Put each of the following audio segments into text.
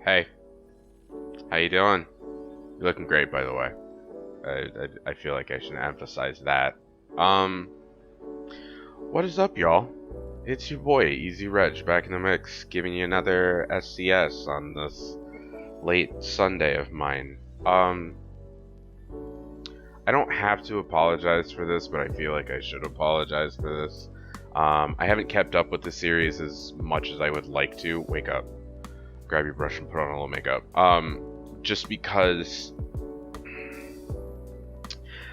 Hey, how you doing? You're looking great, by the way. I feel like I should emphasize that. Um, what is up, y'all? It's your boy, Easy Reg, back in the mix, giving you another SCS on this late Sunday of mine. I don't have to apologize for this, but I feel like I should apologize for this. I haven't kept up with the series as much as I would like to. Wake up, grab your brush and put on a little makeup. Just because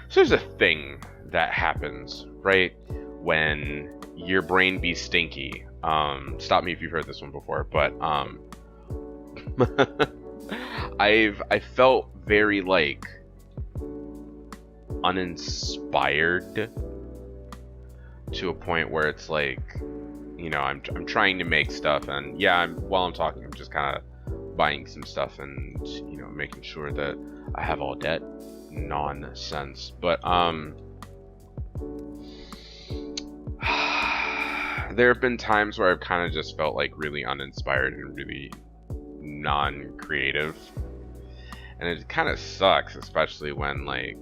so there's a thing that happens, right, when your brain be stinky. Stop me if you've heard this one before, but I felt very like uninspired to a point where it's like, I'm trying to make stuff, and yeah, while I'm talking, I'm just kind of buying some stuff and making sure that I have all debt nonsense. But there have been times where I've kind of just felt like really uninspired and really non-creative, and it kind of sucks, especially when like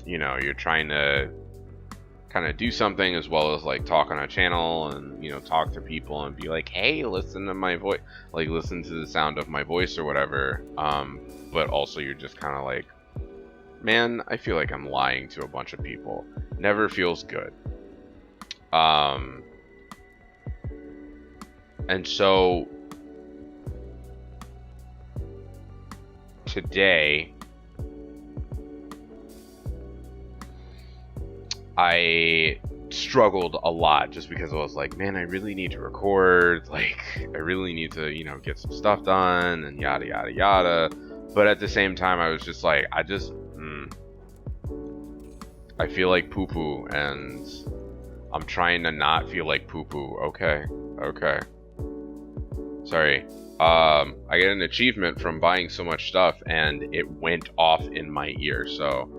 you're trying to kind of do something as well as like talk on a channel and talk to people and be like, hey, listen to my voice, like listen to the sound of my voice or whatever, but also you're just kind of like, man, I feel like I'm lying to a bunch of people. Never feels good. And so today I struggled a lot just because I was like, man, I really need to record, like I really need to get some stuff done and yada yada yada. But at the same time I was just like, I feel like poo poo, and I'm trying to not feel like poo poo. Okay sorry. I get an achievement from buying so much stuff and it went off in my ear, so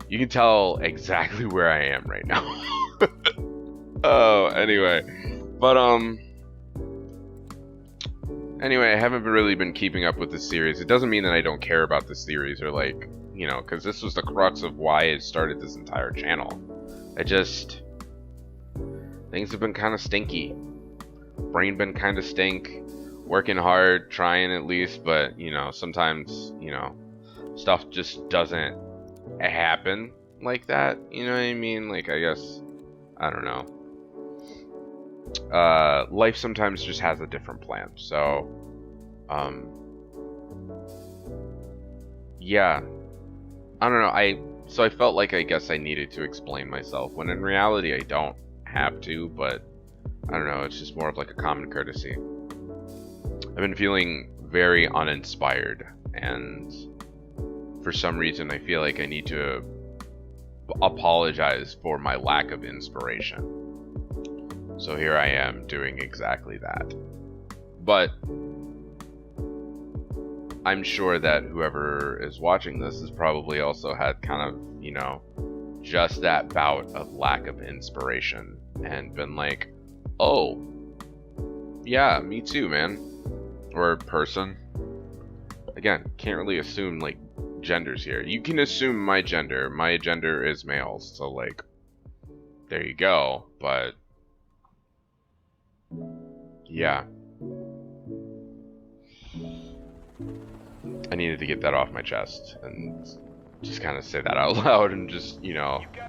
you can tell exactly where I am right now. Oh, anyway. But, anyway, I haven't really been keeping up with this series. It doesn't mean that I don't care about this series or, like, because this was the crux of why I started this entire channel. Things have been kind of stinky. Brain been kind of stink. Working hard, trying at least, but, sometimes, stuff just doesn't happen like that, you know what I mean? Like, I guess, I don't know, life sometimes just has a different plan. So yeah, I don't know, I felt like I guess I needed to explain myself, when in reality I don't have to, but I don't know, it's just more of like a common courtesy. I've been feeling very uninspired, and for some reason I feel like I need to apologize for my lack of inspiration. So here I am doing exactly that. But I'm sure that whoever is watching this has probably also had kind of, just that bout of lack of inspiration and been like, oh, yeah, me too, man. Or person. Again, can't really assume like genders here. You can assume my gender. My gender is male, so like there you go. But yeah, I needed to get that off my chest and just kind of say that out loud, and just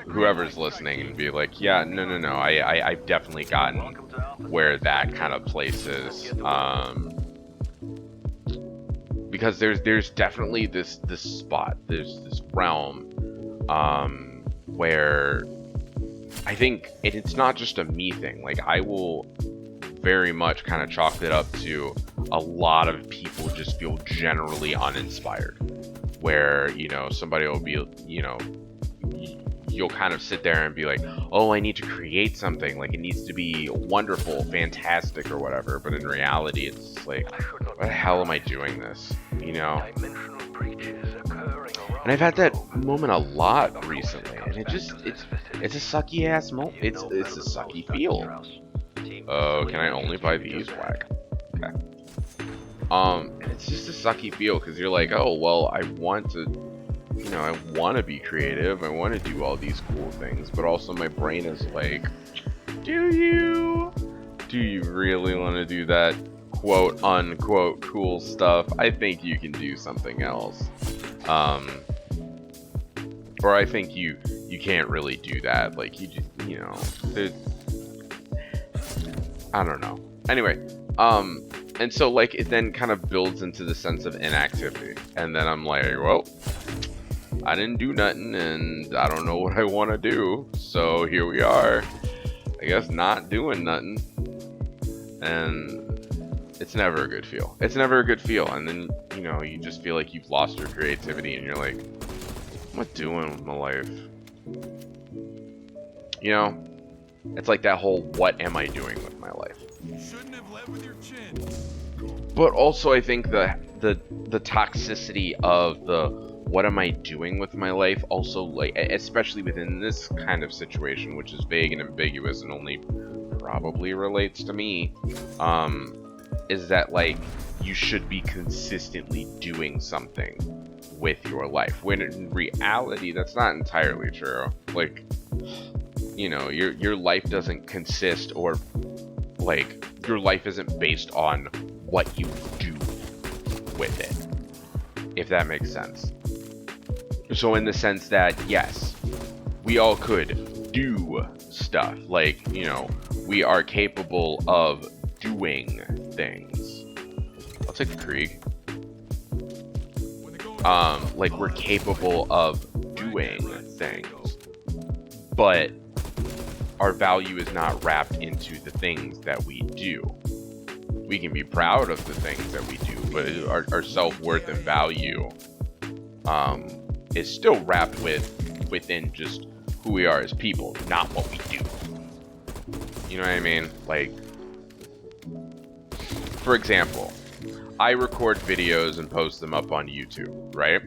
whoever's listening and be like, yeah, no, I've definitely gotten where that kind of place is. Because there's definitely this spot, there's this realm where I think it's not just a me thing. Like, I will very much kind of chalk it up to a lot of people just feel generally uninspired, where somebody will be, you'll kind of sit there and be like, oh, I need to create something, like it needs to be wonderful, fantastic, or whatever, but in reality it's like, why the hell am I doing this, And I've had that moment a lot recently, and it's a sucky ass moment. It's a sucky feel. Oh, can I only buy these? Whack. Okay. And it's just a sucky feel because you're like, oh, well, I want to, you know, I want to be creative. I want to do all these cool things, but also my brain is like, do you really want to do that quote unquote cool stuff? I think you can do something else. Or I think you can't really do that. Like you just, you know, I don't know. Anyway, and so like it then kind of builds into the sense of inactivity, and then I'm like, well, I didn't do nothing, and I don't know what I want to do, so here we are. I guess not doing nothing, and it's never a good feel. It's never a good feel, and then you know you just feel like you've lost your creativity, and you're like, what am I doing with my life? You know, it's like that whole what am I doing with my life? You shouldn't have led with your chin. But also I think the toxicity of the what am I doing with my life also, like, especially within this kind of situation, which is vague and ambiguous and only probably relates to me, is that like you should be consistently doing something with your life, when in reality that's not entirely true. Like, you know, your life doesn't consist, or like your life isn't based on what you do with it, if that makes sense. So in the sense that yes, we all could do stuff, like, you know, we are capable of doing things. I'll take the Krieg. Like we're capable of doing things, but our value is not wrapped into the things that we do. We can be proud of the things that we do, but our self-worth and value is still wrapped within just who we are as people, not what we do. You know what I mean? Like, for example, I record videos and post them up on YouTube, right?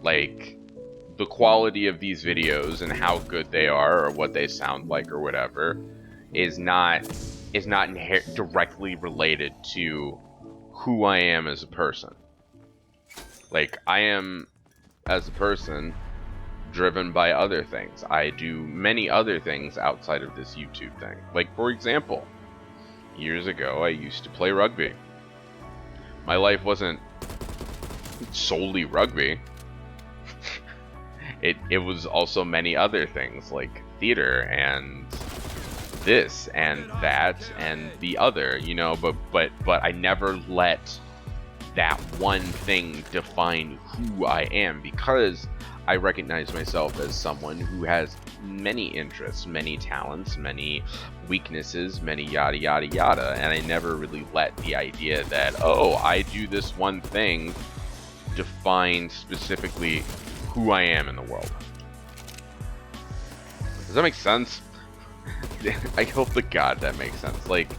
Like, the quality of these videos and how good they are, or what they sound like, or whatever, is not directly related to who I am as a person. Like, I am, as a person, driven by other things. I do many other things outside of this YouTube thing. Like, for example, years ago, I used to play rugby. My life wasn't solely rugby. It was also many other things, like theater and this and that and the other, you know, but I never let that one thing define who I am, because I recognize myself as someone who has many interests, many talents, many weaknesses, many yada yada yada, and I never really let the idea that, oh, I do this one thing define specifically who I am in the world. Does that make sense? I hope to God that makes sense. Like,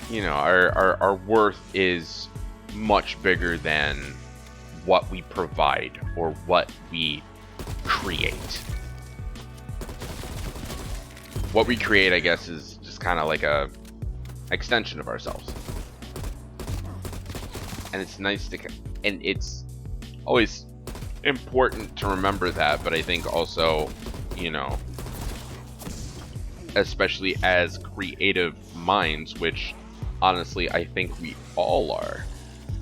you know, our worth is much bigger than what we provide or what we create. What we create, I guess, is just kind of like a extension of ourselves. And it's nice to, and it's always important to remember that, but I think also, you know, especially as creative minds, which honestly I think we all are,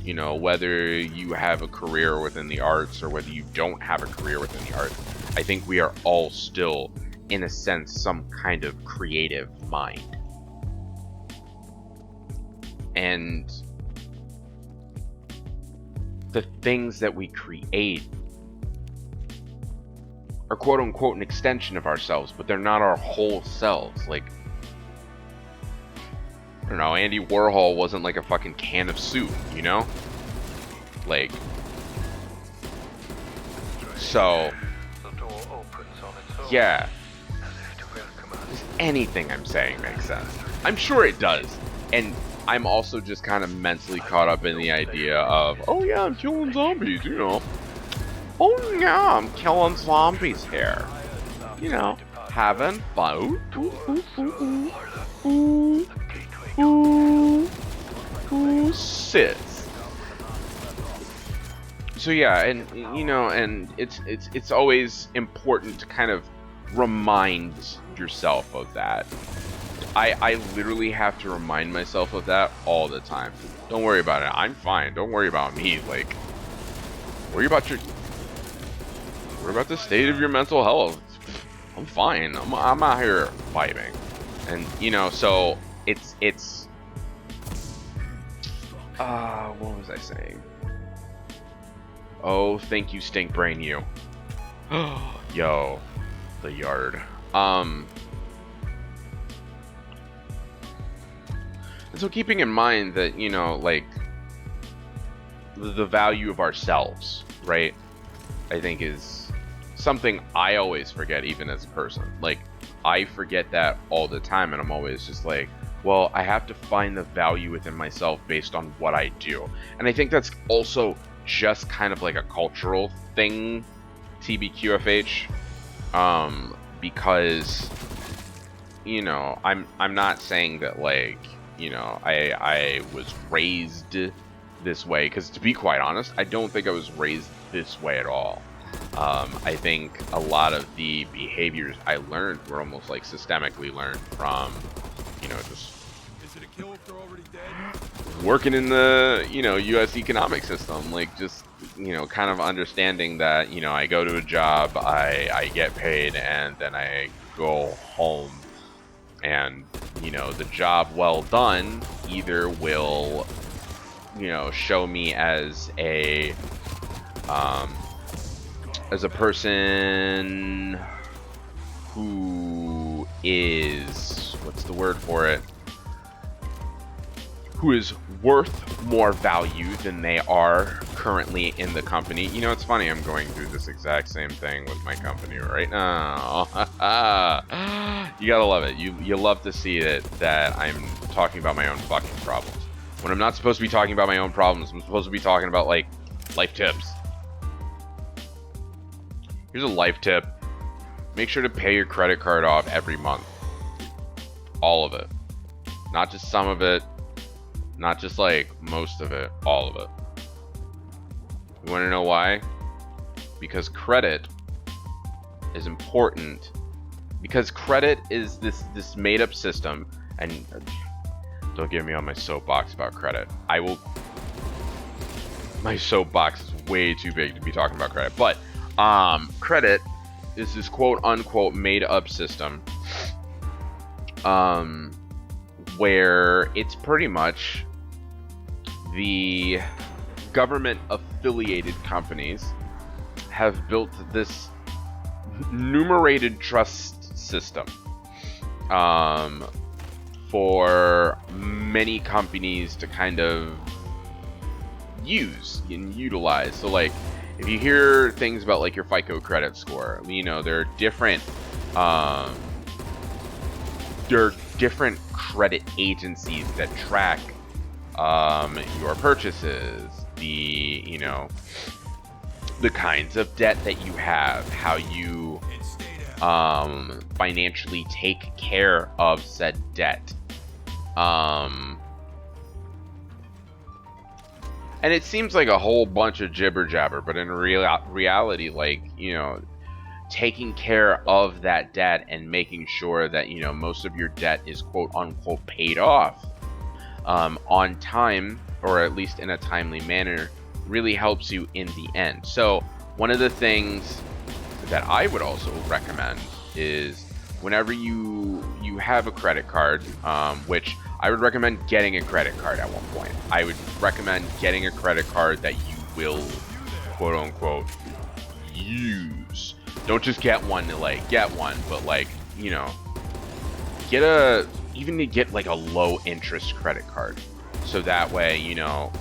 you know, whether you have a career within the arts or whether you don't have a career within the arts, I think we are all still, in a sense, some kind of creative mind. And the things that we create are quote unquote an extension of ourselves, but they're not our whole selves. Like, I don't know, Andy Warhol wasn't like a fucking can of soup, you know? Like, so, yeah, does anything I'm saying makes sense? I'm sure it does. And I'm also just kind of mentally caught up in the idea of, oh yeah, I'm killing zombies, you know. Oh yeah, I'm killing zombies here. You know, having fun. Ooh, sits. So yeah, and you know, and it's always important to kind of remind yourself of that. I literally have to remind myself of that all the time. Don't worry about it. I'm fine. Don't worry about me. Like, worry about the state of your mental health. I'm fine. I'm out here vibing, and you know, so it's what was I saying? Oh, thank you, stink brain, you. Yo, the yard. And so keeping in mind that, you know, like the value of ourselves, right? I think is something I always forget, even as a person. Like, I forget that all the time, and I'm always just like, well, I have to find the value within myself based on what I do. And I think that's also just kind of like a cultural thing, TBQFH, because, you know, I'm not saying that, like, you know, I was raised this way, because to be quite honest, I don't think I was raised this way at all. I think a lot of the behaviors I learned were almost like systemically learned from, you know, just Is it a kill if they're already dead? working in the, you know, U.S. economic system. Like, just, you know, kind of understanding that, you know, I go to a job, I get paid, and then I go home. And, you know, the job well done either will, you know, show me as a person who is, what's the word for it? Who is worth more value than they are currently in the company. You know, it's funny, I'm going through this exact same thing with my company right now. You gotta love it. You love to see it, that I'm talking about my own fucking problems. When I'm not supposed to be talking about my own problems, I'm supposed to be talking about, like, life tips. Here's a life tip. Make sure to pay your credit card off every month. All of it. Not just some of it. Not just, like, most of it. All of it. You want to know why? Because credit is important. Because credit is this made-up system. And don't get me on my soapbox about credit. My soapbox is way too big to be talking about credit. But credit is this quote-unquote made-up system where it's pretty much the government-affiliated companies have built this numerated trust system for many companies to kind of use and utilize. So, like, if you hear things about, like, your FICO credit score, you know, there are different credit agencies that track your purchases, you know, the kinds of debt that you have, how you financially take care of said debt. And it seems like a whole bunch of jibber jabber, but in reality, like, you know, taking care of that debt and making sure that, you know, most of your debt is quote unquote paid off on time, or at least in a timely manner, really helps you in the end. So one of the things that I would also recommend is whenever you have a credit card, which I would recommend getting a credit card at one point. I would recommend getting a credit card that you will quote unquote use. Don't just get one to, like, get one, but, like, you know, even to get like a low interest credit card. So that way, you know,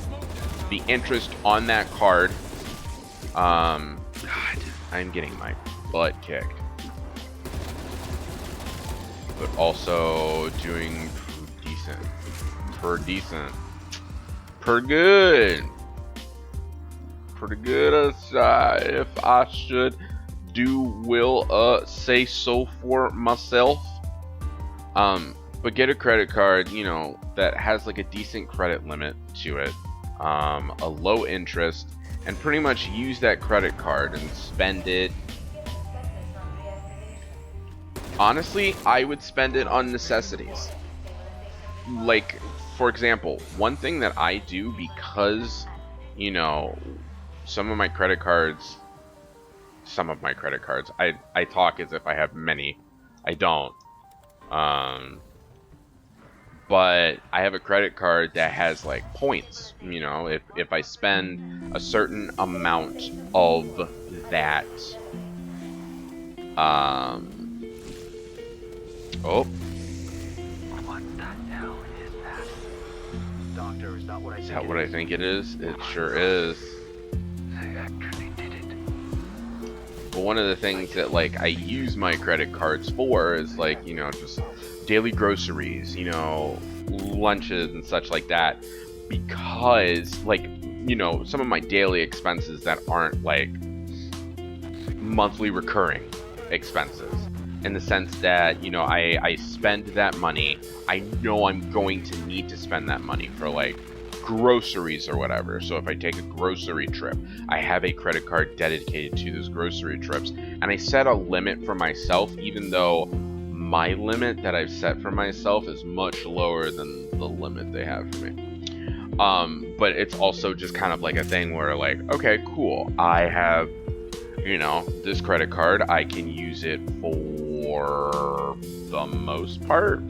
the interest on that card, God, I'm getting my butt kicked. But also doing pretty good if I should will say so for myself. But get a credit card, you know, that has like a decent credit limit to it, a low interest, and pretty much use that credit card and spend it. Honestly, I would spend it on necessities. Like, for example, one thing that I do, because, you know, some of my credit cards, I talk as if I have many. I don't. But I have a credit card that has like points. You know, if I spend a certain amount of that, oh, What the hell is that? Doctor, is that what I is think that what I think it is? It sure is. They actually did it. But one of the things that like I use my credit cards for is like, you know, just daily groceries, you know, lunches and such like that, because like, you know, some of my daily expenses that aren't like monthly recurring expenses, in the sense that, you know, I spend that money, I know I'm going to need to spend that money for like groceries or whatever. So if I take a grocery trip, I have a credit card dedicated to those grocery trips, and I set a limit for myself, even though my limit that I've set for myself is much lower than the limit they have for me. But it's also just kind of like a thing where like, okay, cool, I have, you know, this credit card, I can use it for the most part,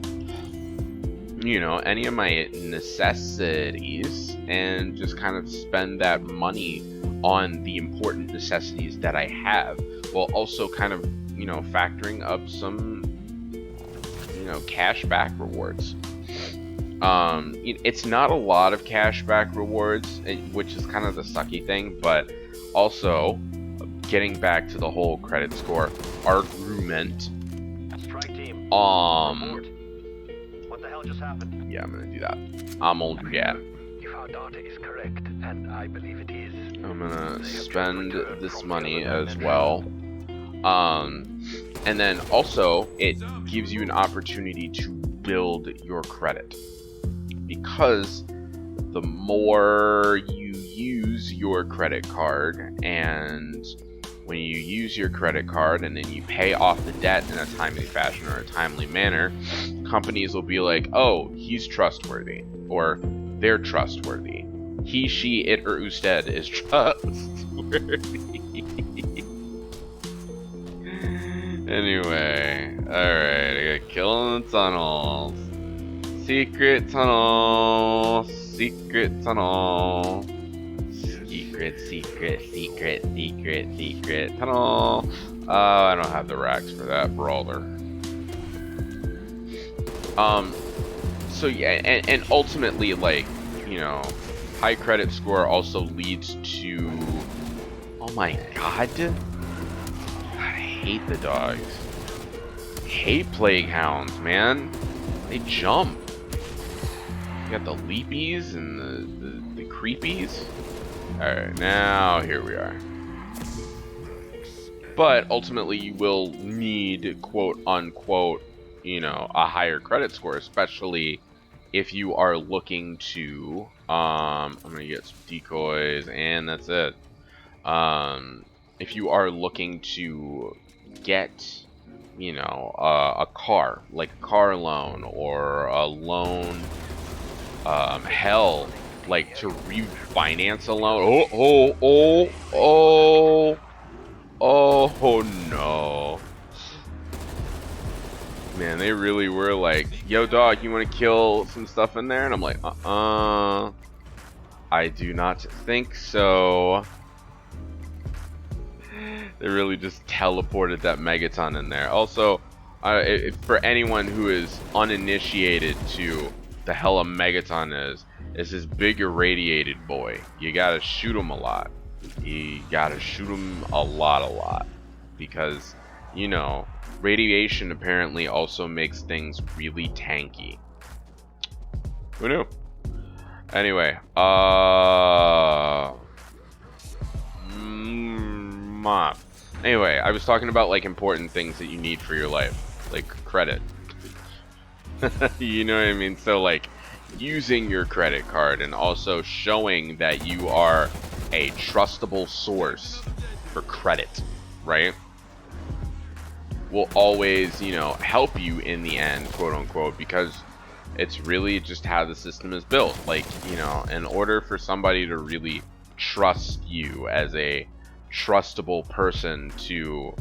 you know, any of my necessities, and just kind of spend that money on the important necessities that I have, while also kind of, you know, factoring up some, you know, cash back rewards. It's not a lot of cash back rewards, which is kind of the sucky thing, but also getting back to the whole credit score argument. Strike team. What the hell just happened? Yeah, I'm gonna do that. I'm old yeah. If our data is correct, and I believe it is, I'm gonna spend this money as well. And then also it gives you an opportunity to build your credit, because the more you use your credit card, and when you use your credit card and then you pay off the debt in a timely fashion or a timely manner, companies will be like, oh, he's trustworthy, or they're trustworthy. He, she, it, or usted is trustworthy. Anyway, alright, I got kill in the tunnels. Secret tunnel. Secret tunnel. Secret tunnel. I don't have the racks for that brawler. So yeah, and ultimately, like, you know, high credit score also leads to, oh my god, I hate the dogs. I hate plague hounds, man. They jump. You got the leapies and the creepies. Alright, now here we are. But ultimately you will need, quote unquote, you know, a higher credit score, especially if you are looking to, I'm gonna get some decoys and that's it. If you are looking to get, you know, a car, like a car loan or a loan, hell, like to refinance a loan. Oh no. Man, they really were like, yo dog, you want to kill some stuff in there? And I'm like, I do not think so. They really just teleported that megaton in there. Also, for anyone who is uninitiated to the hell a megaton is this big irradiated boy. You gotta shoot him a lot. You gotta shoot him a lot. Because, you know, radiation apparently also makes things really tanky. Who knew? Anyway, Anyway, I was talking about like important things that you need for your life, like credit. You know what I mean? So like using your credit card and also showing that you are a trustable source for credit, right? Will always, you know, help you in the end, quote unquote, because it's really just how the system is built. Like, you know, in order for somebody to really trust you as a trustable person to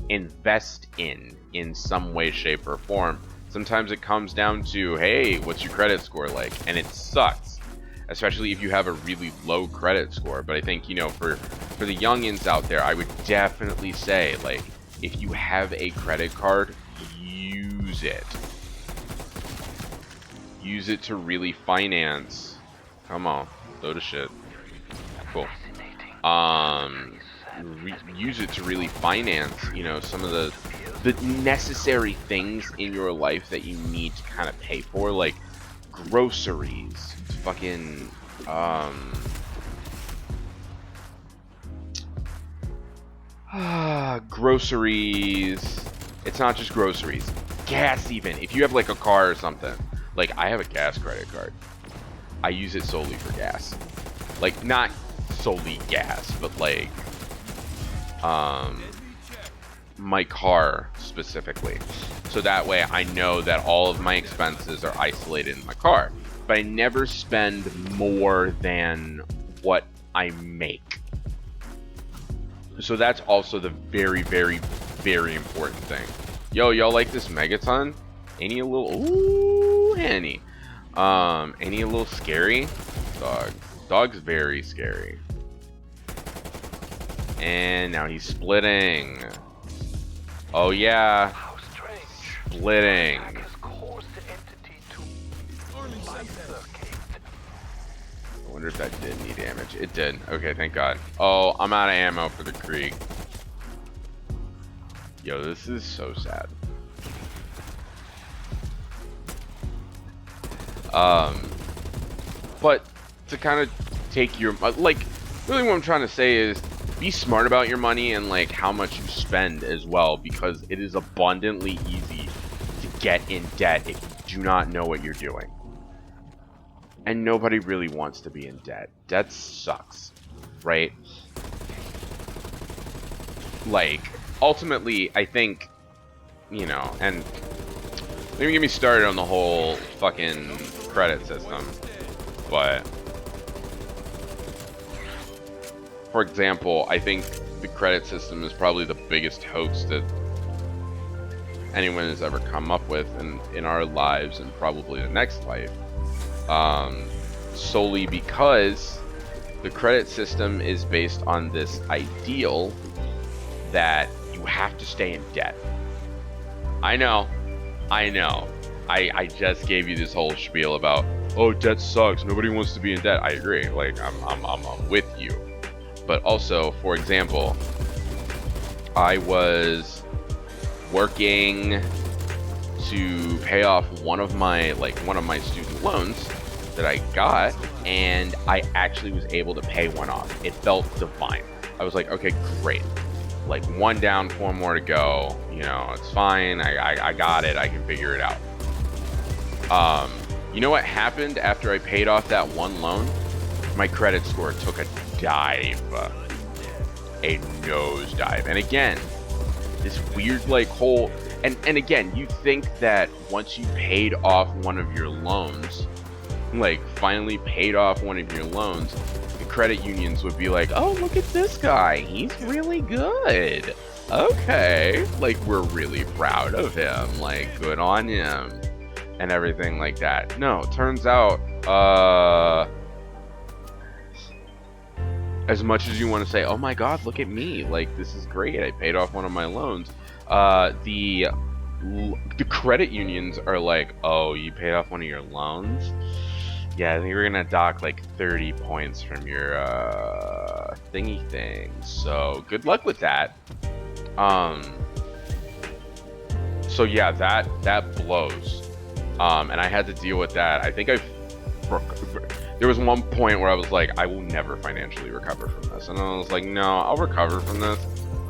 invest in some way, shape, or form, sometimes it comes down to, hey, what's your credit score like? And it sucks, especially if you have a really low credit score. But I think, you know, for the youngins out there, I would definitely say, like, if you have a credit card, use it. Use it to really finance. Come on, load of shit. Cool. Use it to really finance, you know, some of the necessary things in your life that you need to kind of pay for, like groceries, fucking groceries. It's not just groceries, gas. Even if you have like a car or something, like I have a gas credit card. I use it solely for gas, like not solely gas, but like my car specifically, so that way I know that all of my expenses are isolated in my car, but I never spend more than what I make. So that's also the very, very, very important thing. Yo, y'all like this Megaton? Ain't he a little, ooh, Henny? Ain't he a little scary? Dog's very scary. And now he's splitting. Oh yeah, splitting. I wonder if that did any damage. It did. Okay, thank God. Oh, I'm out of ammo for the Krieg. Yo, this is so sad. But to kind of take your, like, really what I'm trying to say is be smart about your money and like how much you spend as well, because it is abundantly easy to get in debt if you do not know what you're doing. And nobody really wants to be in debt. Debt sucks, right? Like, ultimately, I think, you know, and don't even get me started on the whole fucking credit system, but for example, I think the credit system is probably the biggest hoax that anyone has ever come up with in our lives and probably the next life. Solely because the credit system is based on this ideal that you have to stay in debt. I know. I just gave you this whole spiel about, oh, debt sucks, nobody wants to be in debt. I agree. Like, I'm with you. But also, for example, I was working to pay off one of my student loans that I got, and I actually was able to pay one off. It felt divine. I was like, okay, great. Like, one down, 4 more to go. You know, it's fine. I got it. I can figure it out. You know what happened after I paid off that one loan? My credit score took a dive. A nosedive. And again, this weird like whole, and again, you think that once you paid off one of your loans, like finally paid off one of your loans, the credit unions would be like, oh, look at this guy, he's really good, okay, like we're really proud of him, like good on him and everything like that. No, turns out as much as you want to say, oh my God, look at me, like this is great, I paid off one of my loans, the credit unions are like, oh, you paid off one of your loans? Yeah, I think we're gonna dock like 30 points from your thingy thing, so good luck with that. So yeah, that blows, and I had to deal with that. I think there was one point where I was like, I will never financially recover from this. And I was like, no, I'll recover from this.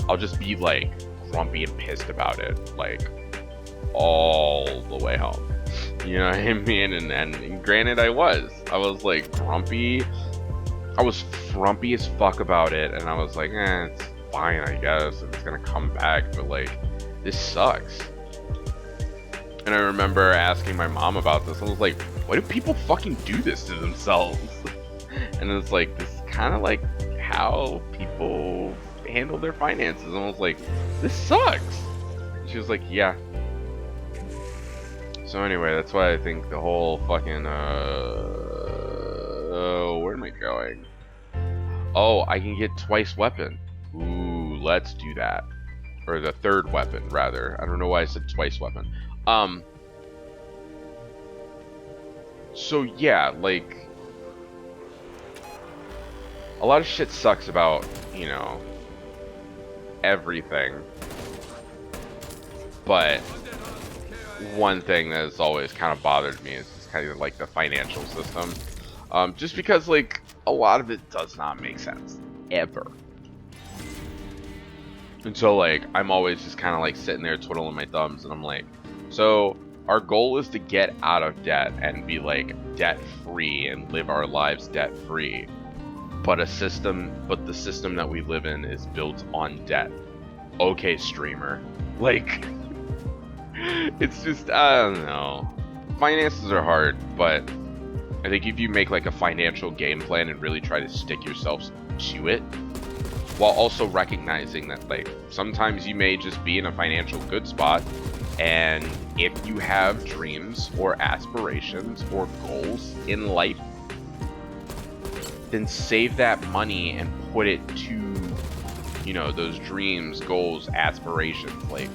I'll just be like grumpy and pissed about it, like all the way home. You know what I mean? And granted, I was like grumpy. I was frumpy as fuck about it. And I was like, it's fine, I guess. It's gonna come back. But like, this sucks. And I remember asking my mom about this. I was like, why do people fucking do this to themselves? And it's like, this is kind of like how people handle their finances. And I was like, this sucks. She was like, yeah. So anyway, that's why I think the whole fucking, where am I going? Oh, I can get twice weapon. Ooh, let's do that. Or the third weapon, rather. I don't know why I said twice weapon. So yeah, like, a lot of shit sucks about, you know, everything. But one thing that has always kind of bothered me is just kind of like the financial system. Just because, like, a lot of it does not make sense. Ever. And so, like, I'm always just kind of like sitting there twiddling my thumbs, and I'm like, so our goal is to get out of debt and be like debt free and live our lives debt free. But the system that we live in is built on debt. Okay, streamer. Like, it's just, I don't know. Finances are hard, but I think if you make like a financial game plan and really try to stick yourself to it, while also recognizing that, like, sometimes you may just be in a financial good spot, and if you have dreams or aspirations or goals in life, then save that money and put it to, you know, those dreams, goals, aspirations. Like,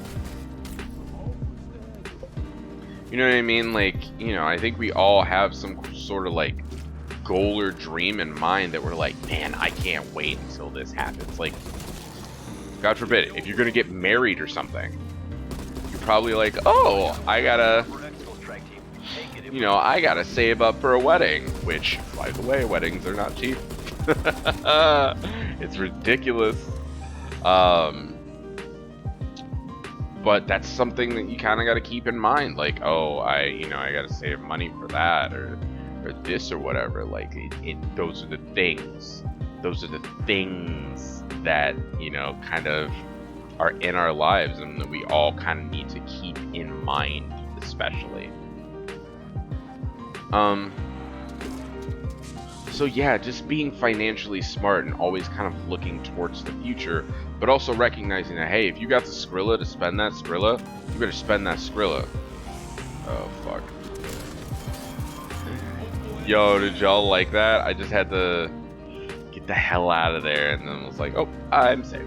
you know what I mean? Like, you know, I think we all have some sort of like goal or dream in mind that we're like, man, I can't wait until this happens. Like, God forbid, if you're gonna get married or something, you're probably like, oh, I gotta, you know, I gotta save up for a wedding, which, by the way, weddings are not cheap. It's ridiculous. But that's something that you kind of got to keep in mind. Like, oh, I got to save money for that, or this or whatever. Like, those are the things. Those are the things that, you know, kind of are in our lives and that we all kind of need to keep in mind, especially. So yeah, just being financially smart and always kind of looking towards the future, but also recognizing that, hey, if you got the Skrilla to spend that Skrilla, you better spend that Skrilla. Oh, fuck. Yo, did y'all like that? I just had to get the hell out of there, and then was like, oh, I'm safe.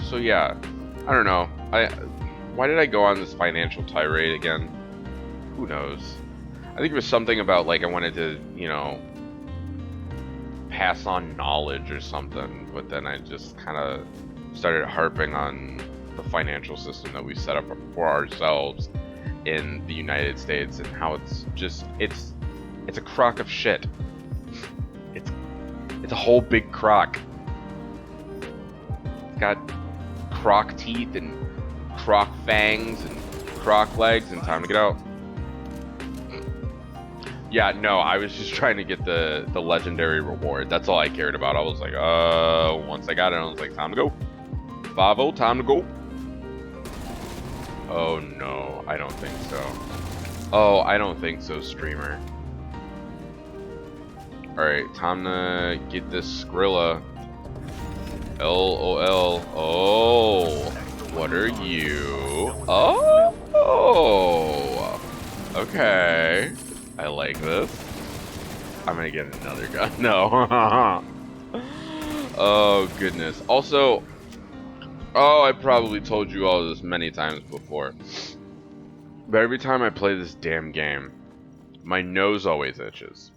So yeah, I don't know. Why did I go on this financial tirade again? Who knows? I think it was something about, like, I wanted to, you know, pass on knowledge or something, but then I just kind of started harping on the financial system that we set up for ourselves in the United States and how it's just, it's a crock of shit. It's a whole big crock. It's got croc teeth and croc fangs and croc legs, and time to get out. Yeah, no, I was just trying to get the legendary reward. That's all I cared about. I was like, once I got it, I was like, time to go. 5-0, time to go. Oh, no, I don't think so. Oh, I don't think so, streamer. Alright, time to get this Skrilla. LOL. Oh, what are you? Oh, okay. I like this. I'm gonna get another gun. No. Oh, goodness. Also, oh, I probably told you all this many times before, but every time I play this damn game, my nose always itches.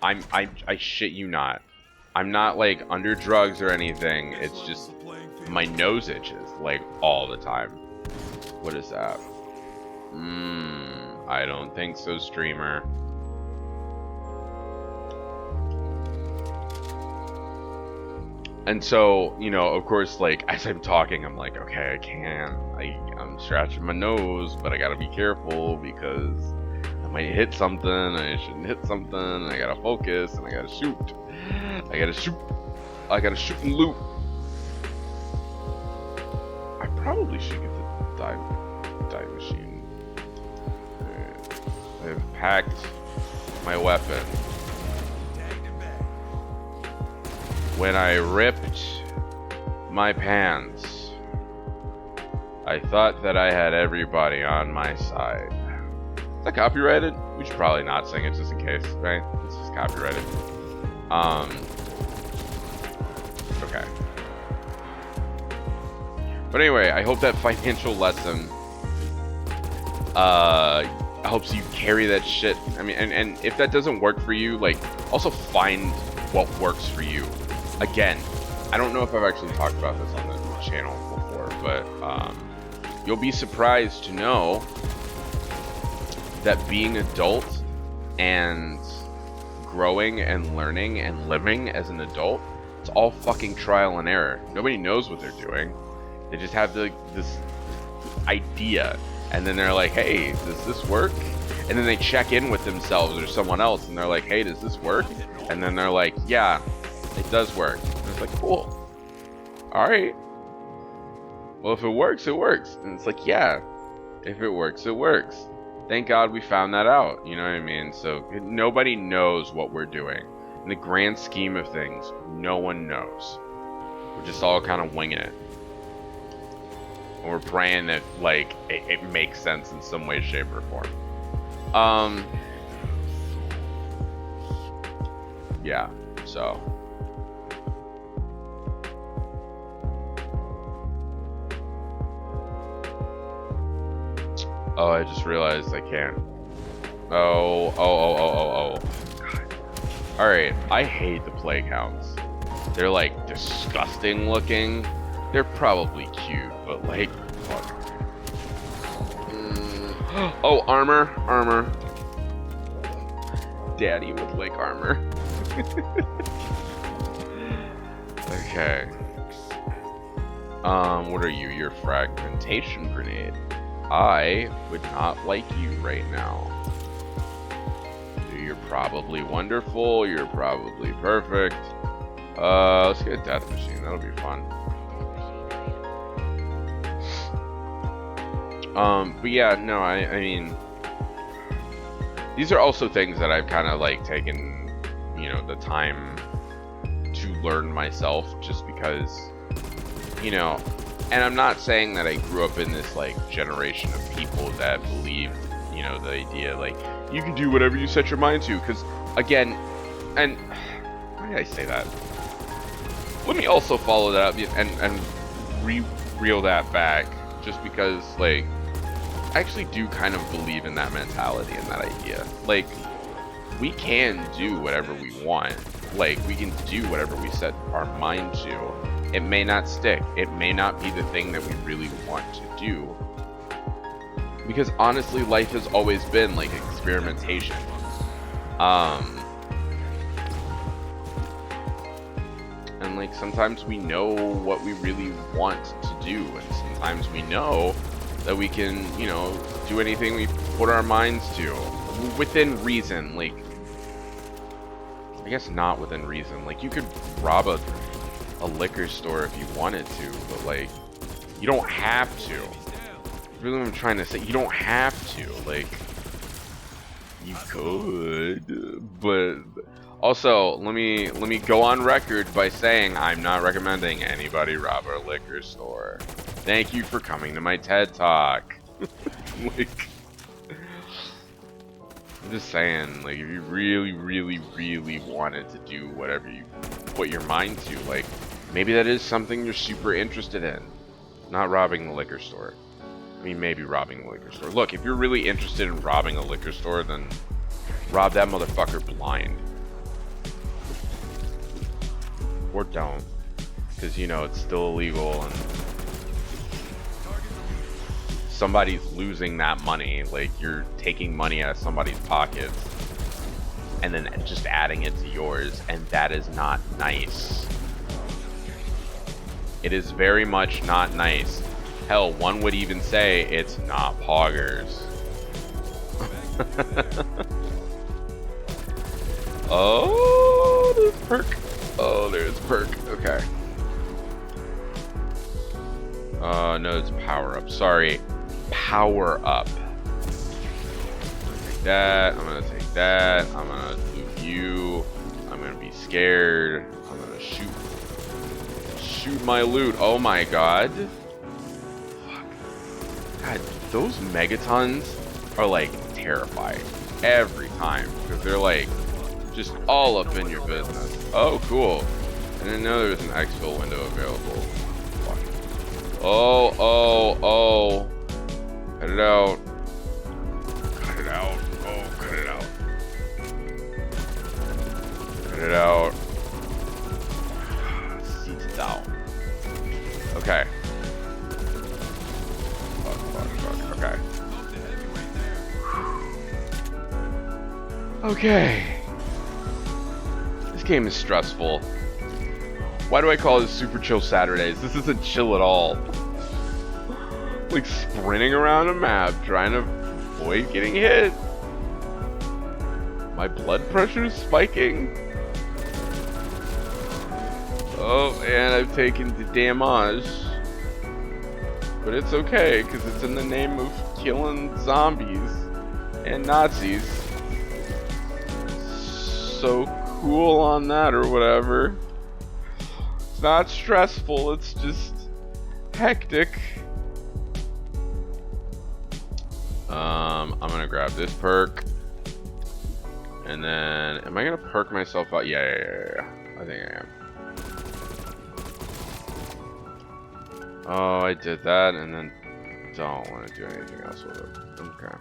I shit you not. I'm not like under drugs or anything. It's just my nose itches like all the time. What is that? I don't think so, streamer. And so, you know, of course, like, as I'm talking, I'm like, okay, I can't. I'm scratching my nose, but I gotta be careful because I might hit something, I shouldn't hit something, and I gotta focus, and I gotta shoot. I gotta shoot and loot. I probably should get the dive machine. Alright. I've packed my weapon. When I ripped my pants, I thought that I had everybody on my side. Is that copyrighted? We should probably not sing it just in case, right? It's just copyrighted. Okay. But anyway, I hope that financial lesson helps you carry that shit. I mean, and if that doesn't work for you, like, also find what works for you. Again, I don't know if I've actually talked about this on the channel before, but you'll be surprised to know that being adult and growing and learning and living as an adult, it's all fucking trial and error. Nobody knows what they're doing. They just have this idea, and then they're like, hey, does this work? And then they check in with themselves or someone else, and they're like, hey, does this work? And then they're like, yeah, it does work. And it's like, cool. All right. Well, if it works, it works. And it's like, yeah, if it works, it works. Thank God we found that out. You know what I mean? So nobody knows what we're doing. In the grand scheme of things, no one knows. We're just all kind of winging it. And we're praying that, like, it makes sense in some way, shape, or form. Yeah, so. Oh, I just realized I can't. Oh. God. Alright, I hate the plague hounds. They're, like, disgusting looking. They're probably cute, but, like, fuck. Oh, armor. Daddy would like armor. Okay. What are you? You're fragmentation grenade. I would not like you right now. You're probably wonderful. You're probably perfect. Let's get a death machine. That'll be fun. But yeah, no, I mean, these are also things that I've kind of like taken, you know, the time to learn myself, just because, you know, and I'm not saying that I grew up in this like generation of people that believed, you know, the idea like you can do whatever you set your mind to, because again, and why did I say that? Let me also follow that up and reel that back, just because, like, I actually do kind of believe in that mentality and that idea. Like, we can do whatever we want. Like, we can do whatever we set our mind to. It may not stick. It may not be the thing that we really want to do. Because honestly, life has always been like experimentation. And like sometimes we know what we really want to do, and sometimes we know that we can, you know, do anything we put our minds to within reason. Like, I guess not within reason. Like, you could rob a liquor store if you wanted to, but like, you don't have to. Really, what I'm trying to say, you don't have to. Like, you could, but also let me go on record by saying I'm not recommending anybody rob a liquor store. Thank you for coming to my TED Talk. Like, I'm just saying, like, if you really wanted to do whatever you put your mind to, like, maybe that is something you're super interested in. Not robbing the liquor store. I mean, maybe robbing the liquor store. Look, if you're really interested in robbing a liquor store, then rob that motherfucker blind. Or don't. Because, you know, it's still illegal and somebody's losing that money. Like, you're taking money out of somebody's pockets and then just adding it to yours, and that is not nice. It is very much not nice. Hell, one would even say it's not poggers. Oh, there's perk. Oh, there's perk. Okay. No, it's power up. Sorry. Power up. Take that. I'm gonna take that. I'm gonna loot you. I'm gonna be scared. I'm gonna shoot my loot. Oh my god. Fuck. God, those megatons are like terrifying every time because they're like just all up in your business. Oh, cool. I didn't know there was an exfil window available. Fuck. Oh, oh, oh. Cut it out. Cut it out. Oh, cut it out. Cut it out. Seats out. Okay. Fuck, fuck, fuck. Okay. Okay. This game is stressful. Why do I call this Super Chill Saturdays? This isn't chill at all. Like sprinting around a map trying to avoid getting hit. My blood pressure is spiking. Oh, and I've taken the damage. But it's okay, because it's in the name of killing zombies and Nazis. So cool on that or whatever. It's not stressful, it's just hectic. I'm gonna grab this perk. And then, am I gonna perk myself out? Yeah. I think I am. Oh, I did that and then don't want to do anything else with it. Okay.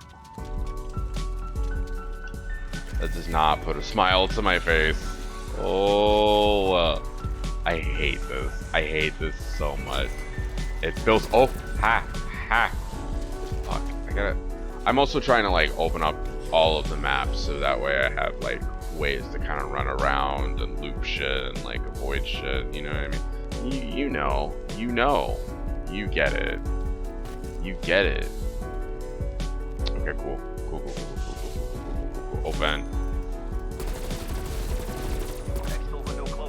That does not put a smile to my face. Oh, I hate this. I hate this so much. It feels, oh, ha. Fuck, I'm also trying to like open up all of the maps so that way I have like ways to kind of run around and loop shit and like avoid shit, you know what I mean? You know, you get it. You get it. Okay, cool. Open.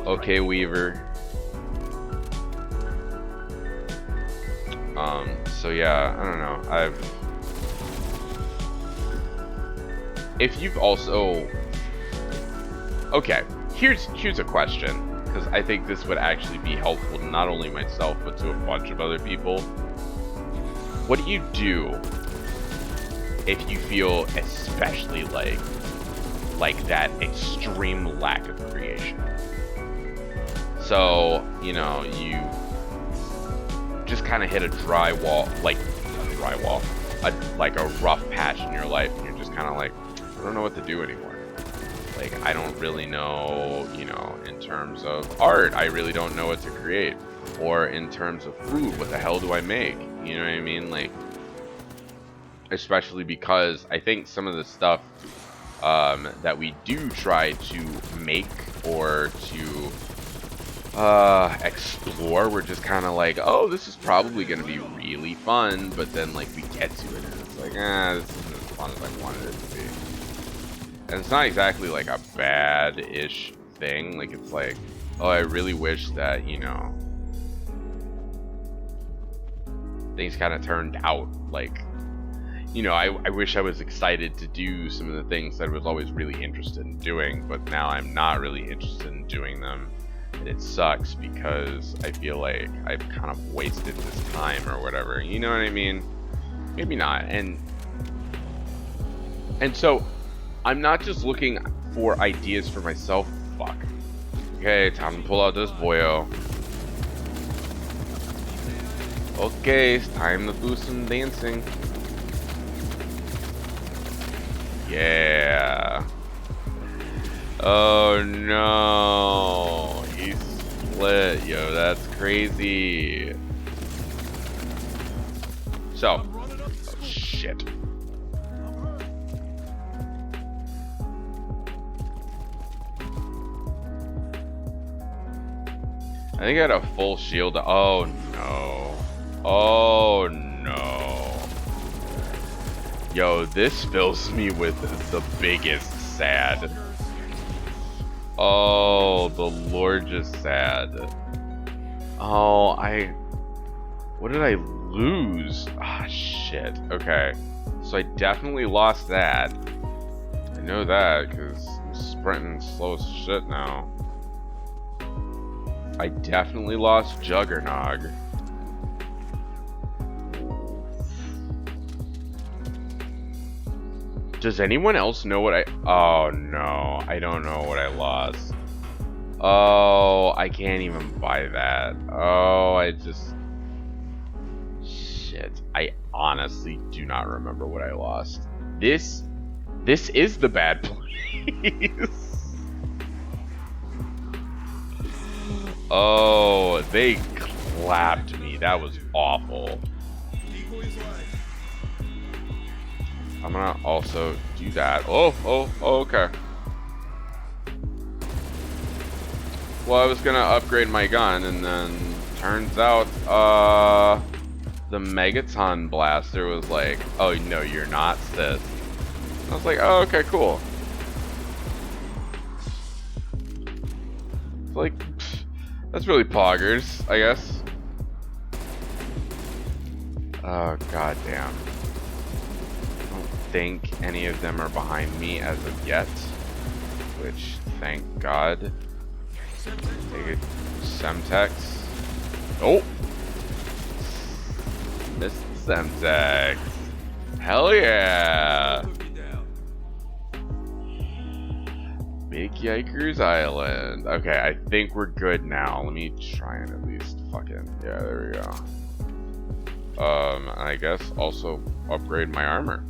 Okay, Weaver. So yeah, I don't know. If you've also, okay, here's a question, because I think this would actually be helpful to not only myself but to a bunch of other people. What do you do if you feel especially like that extreme lack of creation? So, you know, you just kind of hit a like a rough patch in your life, and you're just kind of like, I don't know what to do anymore. Like, I don't really know, you know, in terms of art, I really don't know what to create. Or in terms of food, what the hell do I make? You know what I mean? Like, especially because I think some of the stuff that we do try to make or to explore, we're just kind of like, oh, this is probably going to be really fun, but then like we get to it and it's like, this isn't as fun as I wanted it to be. And it's not exactly like a bad-ish thing. Like, it's like, oh, I really wish that, you know, things kind of turned out like, you know, I wish I was excited to do some of the things that I was always really interested in doing, but now I'm not really interested in doing them. And it sucks because I feel like I've kind of wasted this time or whatever. You know what I mean? Maybe not. And so I'm not just looking for ideas for myself. Fuck. Okay, time to pull out this boyo. Okay, it's time to do some dancing. Yeah. Oh no. He's split. Yo, that's crazy. So, shit. I think I had a full shield. Oh no. Oh no. Yo, this fills me with the biggest sad. Oh, the Lord just sad. Oh, what did I lose? Ah, shit. Okay. So I definitely lost that. I know that because I'm sprinting slow as shit now. I definitely lost Juggernog. Does anyone else know what oh no, I don't know what I lost. Oh, I can't even buy that. Oh, shit. I honestly do not remember what I lost. This is the bad place. Oh, they clapped me. That was awful. I'm gonna also do that. Oh, okay. Well, I was gonna upgrade my gun, and then turns out, the Megaton Blaster was like, oh, no, you're not, sis. I was like, oh, okay, cool. It's like, that's really poggers, I guess. Oh, goddamn. I don't think any of them are behind me as of yet, which, thank God. Take it, Semtex. Oh! Missed Semtex. Hell yeah! Big Yikers Island. Okay, I think we're good now. Let me try and at least fucking... Yeah, there we go. I guess also upgrade my armor.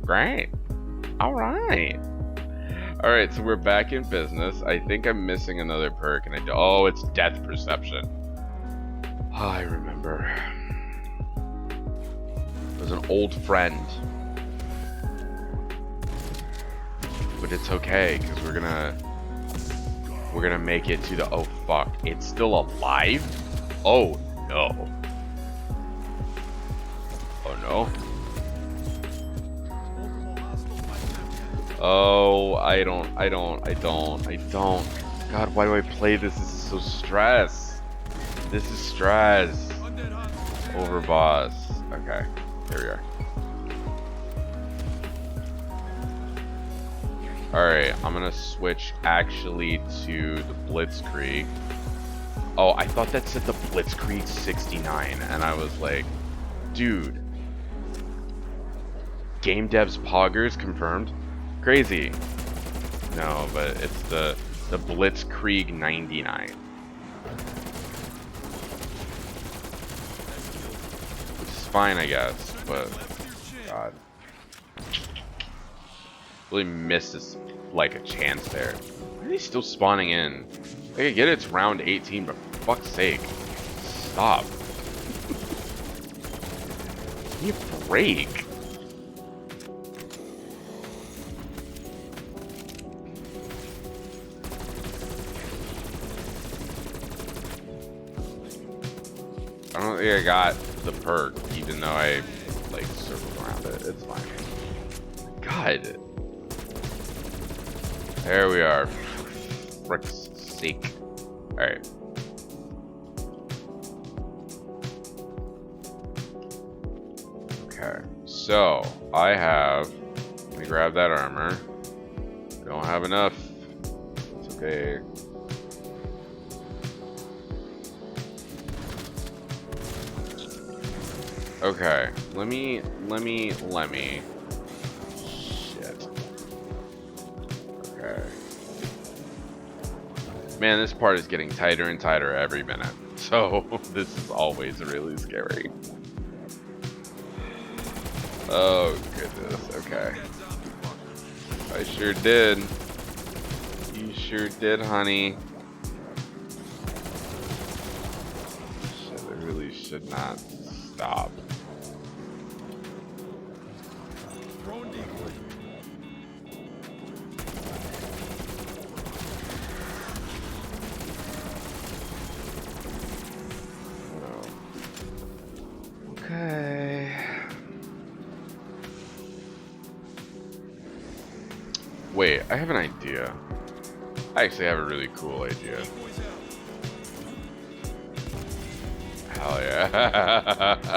Great. Alright. Alright, so we're back in business. I think I'm missing another perk, and oh, it's Death Perception. Oh, I remember. It was an old friend. But it's okay, because we're gonna make it to the, oh fuck, it's still alive? Oh no. Oh no. Oh, I don't. God, why do I play this? This is so stress. This is stress. Over boss. Okay, there we are. Alright, I'm gonna switch actually to the Blitzkrieg. Oh, I thought that said the Blitzkrieg 69, and I was like, dude. Game devs poggers confirmed? Crazy. No, but it's the Blitzkrieg 99. Which is fine, I guess, but God. Really missed this, like, a chance there. Why are they still spawning in? I get it's round 18, but for fuck's sake. Stop. Give me a break. I don't think I got the perk, even though I, like, circled around it. It's fine. God. There we are. Frick's sake. Alright. Okay. So, I have... Let me grab that armor. Don't have enough. It's okay. Okay. Let me... Shit. Okay. Man, this part is getting tighter and tighter every minute. So, this is always really scary. Oh, goodness. Okay. I sure did. You sure did, honey. Shit, I really should not stop. decoy. Okay. Wait, I have an idea. I actually have a really cool idea. Decoys out. Hell yeah.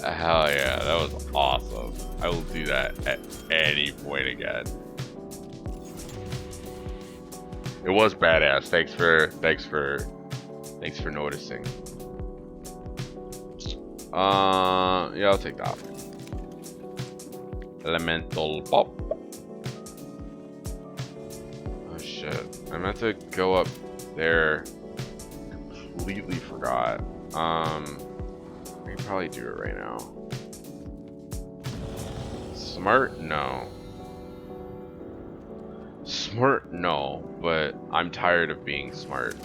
Hell yeah, that was awesome. I will do that at any point again. It was badass. Thanks for noticing. Yeah, I'll take that. Elemental pop. Oh shit. I meant to go up there. Completely forgot. I can probably do it right now. Smart? No. Smart? No. But I'm tired of being smart.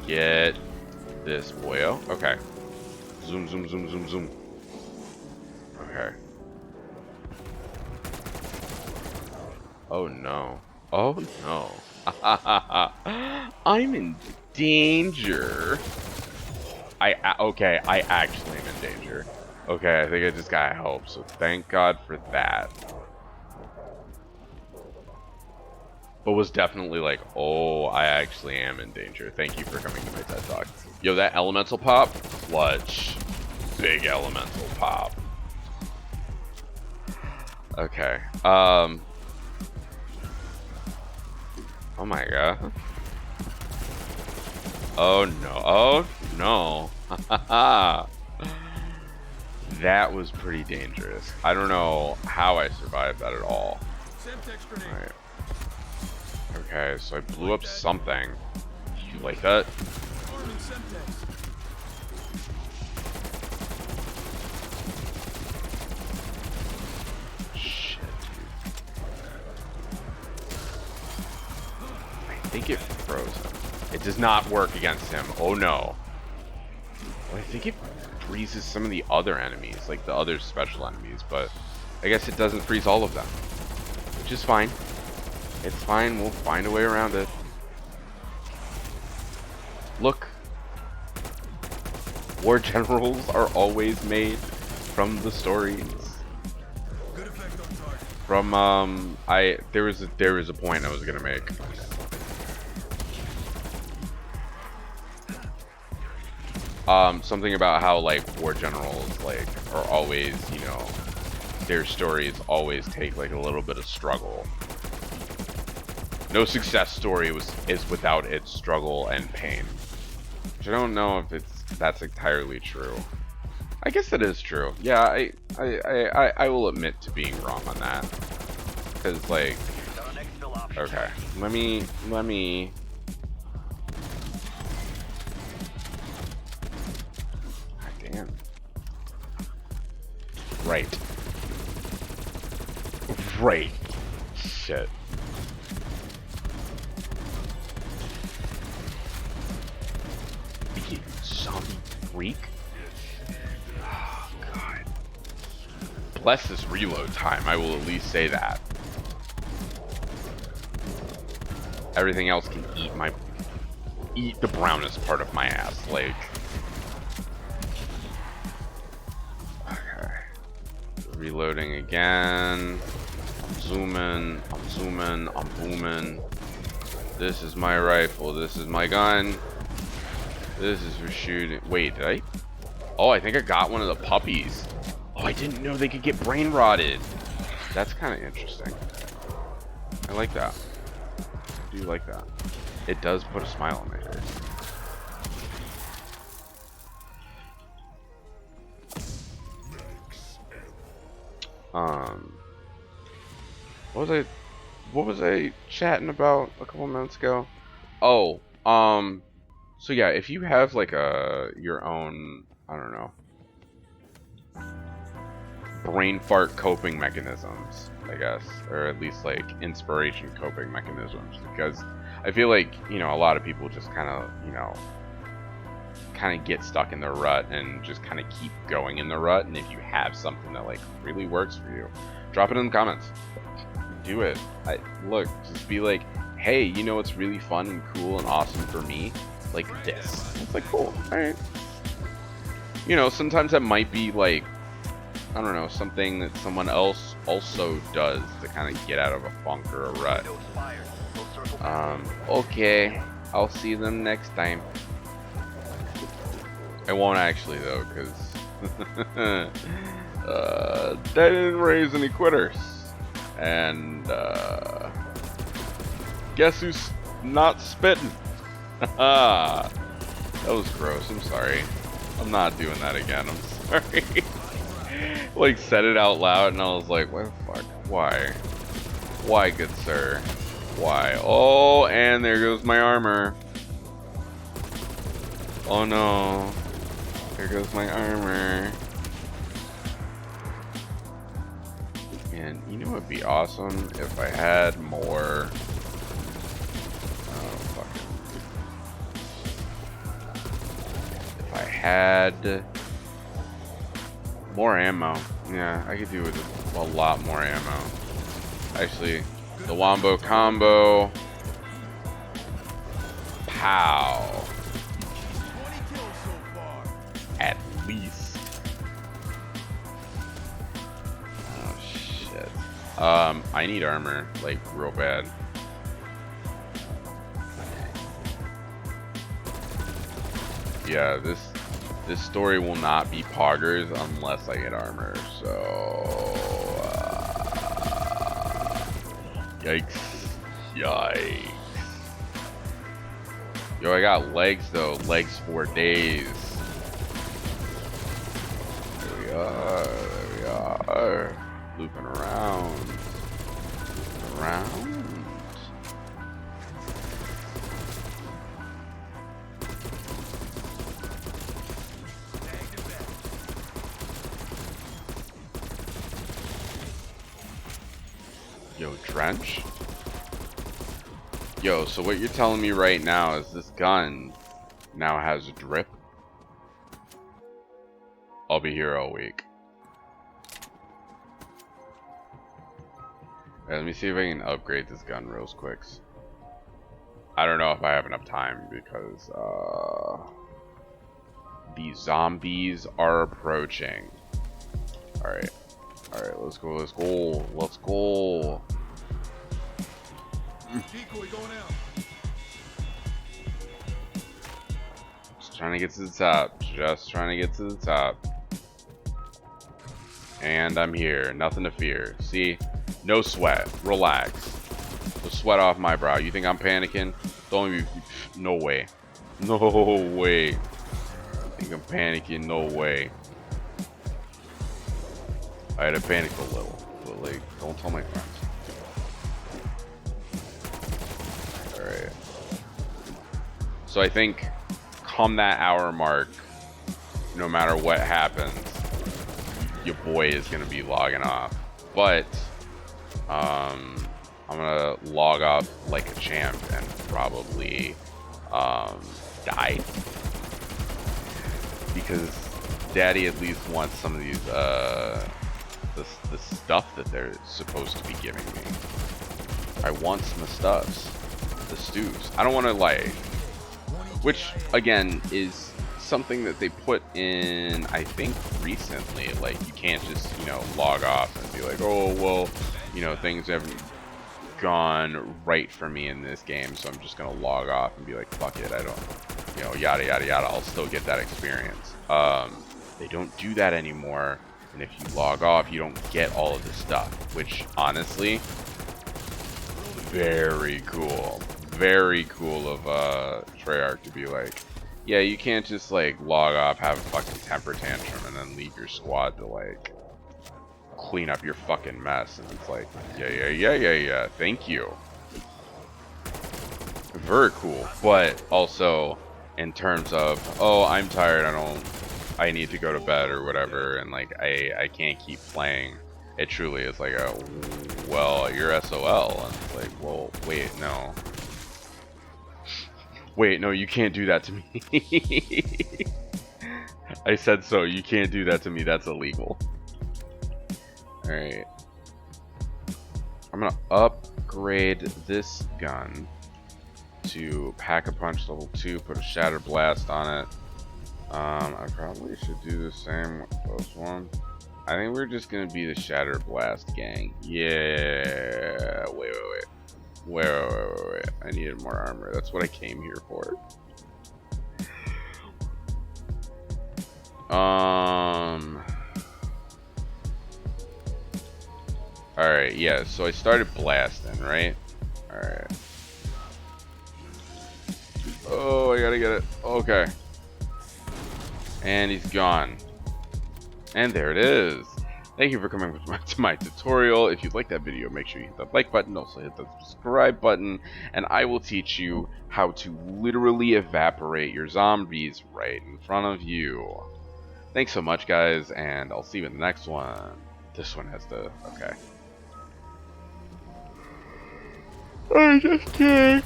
Get this boyo. Okay. Zoom, zoom, zoom, zoom, zoom. Okay. Oh no. Oh no. I'm in danger. Okay, I actually am in danger. Okay, I think I just got help, so thank God for that. But was definitely like, oh, I actually am in danger. Thank you for coming to my TED Talk. Yo, that elemental pop, clutch. Big elemental pop. Okay. Oh my god. Oh no. Oh no. That was pretty dangerous. I don't know how I survived that at all. Alright. Okay, so I blew up something. You like that? Shit, dude. I think it froze him. It does not work against him. Oh no. Well, I think it freezes some of the other enemies, like the other special enemies, but I guess it doesn't freeze all of them, which is fine. It's fine, we'll find a way around it. Look. War generals are always made from the stories. From there was a point I was gonna make. Something about how like war generals like are always, you know, their stories always take like a little bit of struggle. No success story is without its struggle and pain. Which I don't know if that's entirely true. I guess it is true. Yeah, I will admit to being wrong on that. Cause like, okay, let me. God damn. Right. Right. Shit. You zombie freak. Oh, God. Bless this reload time, I will at least say that. Everything else can eat the brownest part of my ass, like. Okay. Reloading again. I'm zooming, I'm booming. This is my rifle, this is my gun. This is for shooting. Wait, did I? Oh, I think I got one of the puppies. Oh, I didn't know they could get brain rotted. That's kind of interesting. I like that. I do like that. It does put a smile on my face. What was I chatting about a couple minutes ago? Oh, so yeah, if you have like your own, I don't know, brain fart coping mechanisms, I guess, or at least like inspiration coping mechanisms, because I feel like, you know, a lot of people just kind of, you know, kind of get stuck in the rut and just kind of keep going in the rut. And if you have something that like really works for you, drop it in the comments. Do it. Look, just be like, hey, you know what's really fun and cool and awesome for me? Like this. It's like, cool. All right. You know, sometimes that might be like, I don't know, something that someone else also does to kind of get out of a funk or a rut. Okay. I'll see them next time. I won't actually though, because they didn't raise any quitters. And guess who's not spitting? That was gross. I'm sorry. I'm not doing that again. I'm sorry. Like said it out loud and I was like, what the fuck? Why? Why, good sir? Why? Oh, and there goes my armor. Oh no. There goes my armor. And you know what would be awesome if I had more. Oh fuck. If I had more ammo. Yeah, I could do with a lot more ammo. Actually, the Wombo combo. Pow. 20 kills so far. At least. Oh shit. I need armor, like real bad. Yeah, this story will not be poggers unless I get armor. So yikes. Yikes. Yo, I got legs though. Legs for days. There we are. There we are. Looping around. Looping around. Yo, Drench? Yo, so what you're telling me right now is this gun now has a drip? I'll be here all week. Right, let me see if I can upgrade this gun real quick. I don't know if I have enough time because the zombies are approaching. Alright. Alright, let's go, let's go, let's go. Decoy going out. Just trying to get to the top. Just trying to get to the top. And I'm here. Nothing to fear. See? No sweat. Relax. No sweat off my brow. You think I'm panicking? Don't even... No way. No way. You think I'm panicking? No way. I had to panic a little. But, like, don't tell my friends. Alright. So I think come that hour mark, no matter what happens, your boy is gonna be logging off. But I'm gonna log off like a champ and probably die. Because Daddy at least wants some of these the stuff that they're supposed to be giving me. I want some of the stuffs. The stews. I don't want to like, which again is something that they put in, I think recently. Like you can't just, you know, log off and be like, oh well, you know, things haven't gone right for me in this game, so I'm just gonna log off and be like, fuck it, I don't, you know, yada yada yada. I'll still get that experience. They don't do that anymore, and if you log off, you don't get all of the stuff, which honestly, very cool. Very cool of Treyarch to be like, yeah, you can't just like log off, have a fucking temper tantrum, and then leave your squad to like clean up your fucking mess. And it's like, yeah, thank you. Very cool. But also in terms of, oh, I'm tired, I need to go to bed or whatever, and like I can't keep playing. It truly is like a, well, you're SOL, and it's like, well, wait, no. Wait, no, you can't do that to me. I said so. You can't do that to me. That's illegal. Alright. I'm gonna upgrade this gun to Pack-a-Punch level 2, put a Shatter Blast on it. I probably should do the same with this one. I think we're just gonna be the Shatter Blast gang. Yeah. Wait. I needed more armor. That's what I came here for. Alright, yeah, so I started blasting, right? Alright. Oh, I gotta get it. Okay. And he's gone. And there it is. Thank you for coming to my tutorial. If you like that video, make sure you hit the like button. Also hit the subscribe button. And I will teach you how to literally evaporate your zombies right in front of you. Thanks so much, guys, and I'll see you in the next one. This one has to... Okay. I just kidding.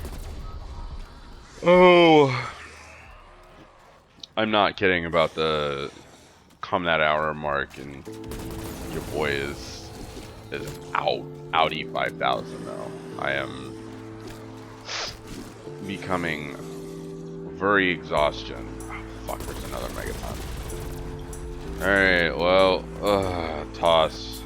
Oh. I'm not kidding about the come that hour mark, and your boy is outie 5,000 though. I am becoming very exhaustion. Oh, fuck, there's another megaton. Alright, well, toss.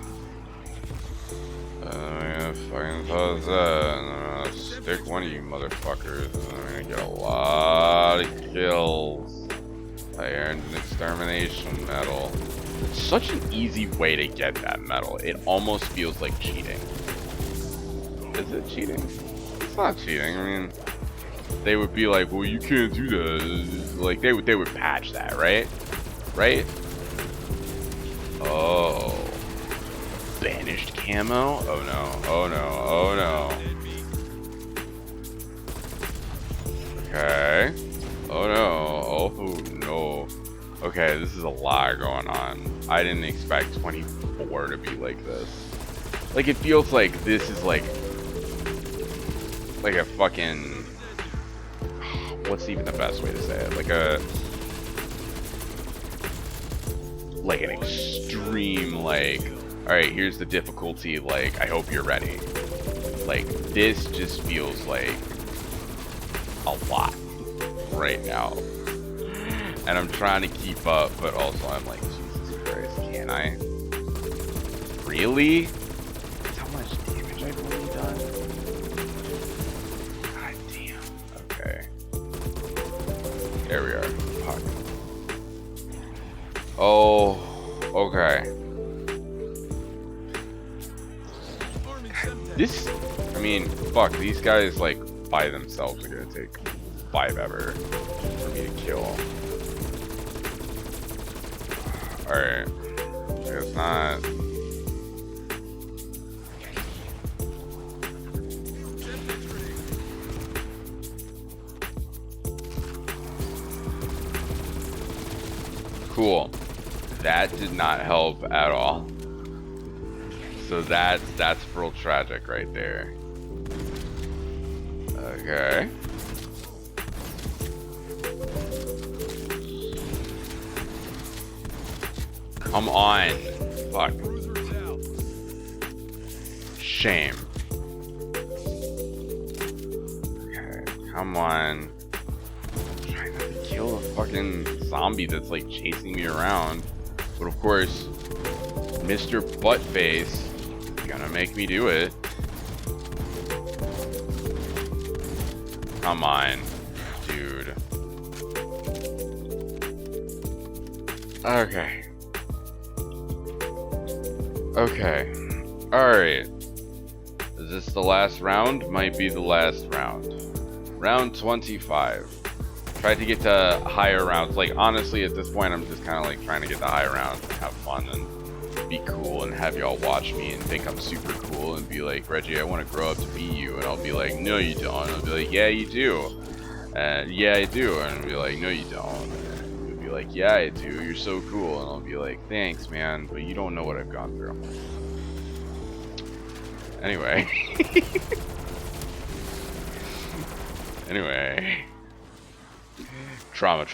I'm gonna fucking toss that, and I'm gonna stick one of you motherfuckers, and I'm gonna get a lot of kills. I earned an extermination medal. It's such an easy way to get that medal. It almost feels like cheating. Is it cheating? It's not cheating. I mean, they would be like, well, you can't do that. Like, they would patch that, right? Right? Oh. Banished camo? Oh no. Oh no. Oh no. Okay. Oh no. Oh no. Okay, this is a lot going on. I didn't expect 24 to be like this. Like, it feels like this is like a fucking... What's even the best way to say it? Like an extreme, like, alright, here's the difficulty, like, I hope you're ready. Like, this just feels like a lot right now. And I'm trying to keep up, but also I'm like, Jesus Christ, can I? Really? That's how much damage I've only done? God damn. Okay. There we are. Fuck. Oh, okay. This, I mean, fuck, these guys, like, by themselves are gonna take 5 ever for me to kill. Alright. I guess not. Cool. That did not help at all. So that's real tragic right there. Okay. Come on. Fuck. Shame. Okay, come on. I'm trying not to kill a fucking zombie that's like chasing me around. But of course, Mr. Buttface is gonna make me do it. Come on, dude. Okay. Okay. Alright. Is this the last round? Might be the last round. Round 25. Tried to get to higher rounds. Like, honestly, at this point, I'm just kind of like trying to get to higher rounds and have fun and be cool and have y'all watch me and think I'm super cool and be like, Reggie, I want to grow up to be you. And I'll be like, no, you don't. And I'll be like, yeah, you do. And yeah, I do. And I'll be like, no, you don't. And you'll be like, yeah, I do. You're so cool. And I'll be like, thanks, man. But you don't know what I've gone through. Anyway. Anyway. Trauma.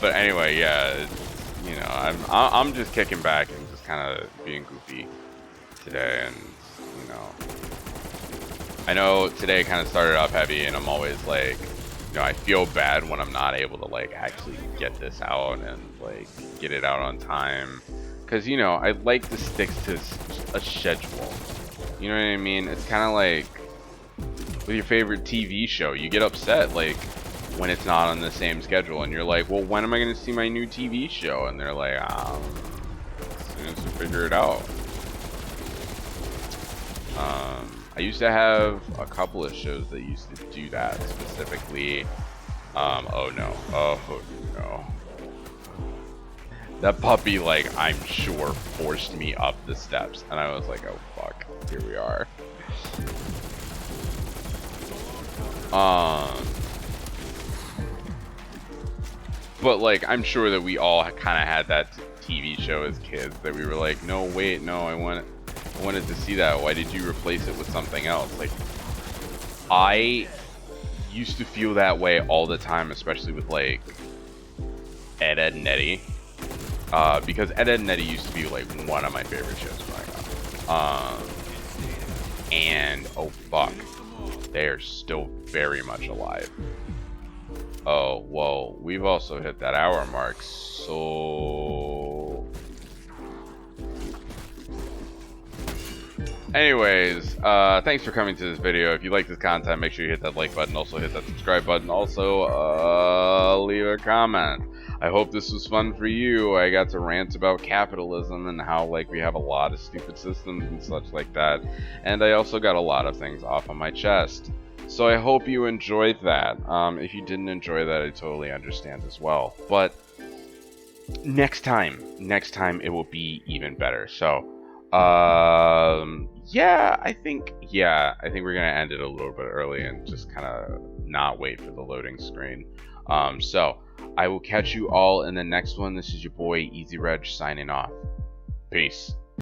But anyway, yeah, you know, I'm just kicking back and just kind of being goofy today, and you know, I know today kind of started off heavy, and I'm always like, you know, I feel bad when I'm not able to like actually get this out and like get it out on time, because you know, I like to stick to a schedule. You know what I mean? It's kind of like with your favorite TV show, you get upset like when it's not on the same schedule, and you're like, well, when am I going to see my new TV show? And they're like, as soon as we figure it out. I used to have a couple of shows that used to do that specifically. Oh no. That puppy, like, I'm sure forced me up the steps, and I was like, oh fuck, here we are. But like, I'm sure that we all kind of had that TV show as kids that we were like, no, wait, no, I wanted to see that. Why did you replace it with something else? Like, I used to feel that way all the time, especially with like Ed, Edd n Eddy, because Ed, Edd n Eddy used to be like one of my favorite shows growing up. And oh fuck, they are still very much alive. Oh, whoa, we've also hit that hour mark, so... Anyways, thanks for coming to this video. If you like this content, make sure you hit that like button, also hit that subscribe button, also leave a comment. I hope this was fun for you. I got to rant about capitalism and how like we have a lot of stupid systems and such like that. And I also got a lot of things off on my chest. So I hope you enjoyed that. If you didn't enjoy that, I totally understand as well. But next time it will be even better. So, yeah, I think we're gonna end it a little bit early and just kind of not wait for the loading screen. So I will catch you all in the next one. This is your boy Easy Reg signing off. Peace.